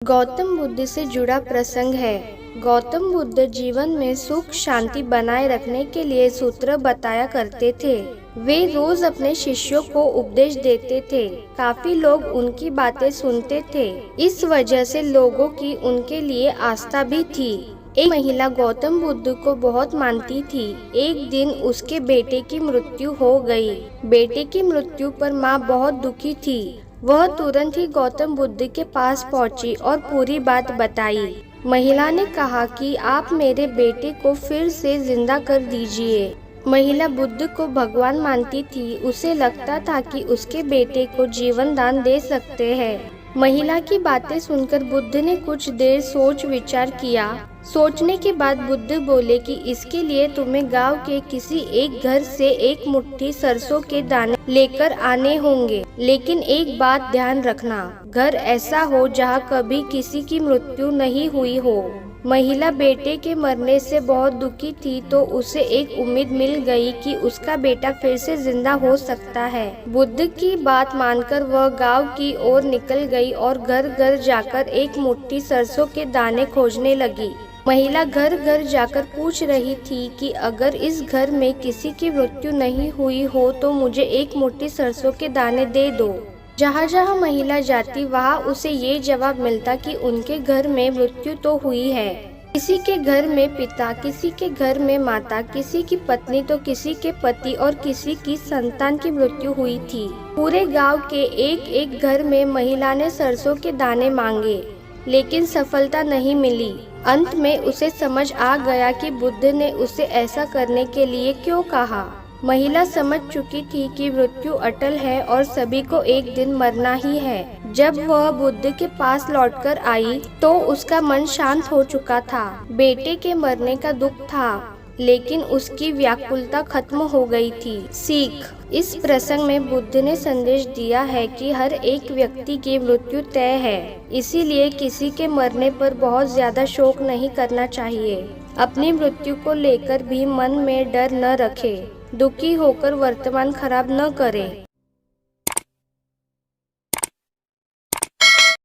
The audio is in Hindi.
गौतम बुद्ध से जुड़ा प्रसंग है। गौतम बुद्ध जीवन में सुख शांति बनाए रखने के लिए सूत्र बताया करते थे। वे रोज अपने शिष्यों को उपदेश देते थे। काफी लोग उनकी बातें सुनते थे। इस वजह से लोगों की उनके लिए आस्था भी थी। एक महिला गौतम बुद्ध को बहुत मानती थी। एक दिन उसके बेटे की मृत्यु हो गई। बेटे की मृत्यु पर माँ बहुत दुखी थी। वह तुरंत ही गौतम बुद्ध के पास पहुंची और पूरी बात बताई। महिला ने कहा कि आप मेरे बेटे को फिर से जिंदा कर दीजिए। महिला बुद्ध को भगवान मानती थी। उसे लगता था कि उसके बेटे को जीवन दान दे सकते हैं। महिला की बातें सुनकर बुद्ध ने कुछ देर सोच विचार किया। सोचने के बाद बुद्ध बोले कि इसके लिए तुम्हें गांव के किसी एक घर से एक मुट्ठी सरसों के दाने लेकर आने होंगे। लेकिन एक बात ध्यान रखना, घर ऐसा हो जहां कभी किसी की मृत्यु नहीं हुई हो। महिला बेटे के मरने से बहुत दुखी थी, तो उसे एक उम्मीद मिल गई कि उसका बेटा फिर से जिंदा हो सकता है। बुद्ध की बात मानकर वह गांव की ओर निकल गई और घर घर जाकर एक मुट्ठी सरसों के दाने खोजने लगी। महिला घर घर जाकर पूछ रही थी कि अगर इस घर में किसी की मृत्यु नहीं हुई हो तो मुझे एक मुट्ठी सरसों के दाने दे दो। जहाँ जहाँ महिला जाती वहाँ उसे ये जवाब मिलता कि उनके घर में मृत्यु तो हुई है। किसी के घर में पिता, किसी के घर में माता, किसी की पत्नी तो किसी के पति और किसी की संतान की मृत्यु हुई थी। पूरे गांव के एक एक घर में महिला ने सरसों के दाने मांगे, लेकिन सफलता नहीं मिली। अंत में उसे समझ आ गया कि बुद्ध ने उसे ऐसा करने के लिए क्यों कहा। महिला समझ चुकी थी कि मृत्यु अटल है और सभी को एक दिन मरना ही है। जब वह बुद्ध के पास लौटकर आई तो उसका मन शांत हो चुका था। बेटे के मरने का दुख था, लेकिन उसकी व्याकुलता खत्म हो गई थी। सीख: इस प्रसंग में बुद्ध ने संदेश दिया है कि हर एक व्यक्ति की मृत्यु तय है, इसीलिए किसी के मरने पर बहुत ज्यादा शोक नहीं करना चाहिए। अपनी मृत्यु को लेकर भी मन में डर न रखे। दुखी होकर वर्तमान खराब न करे।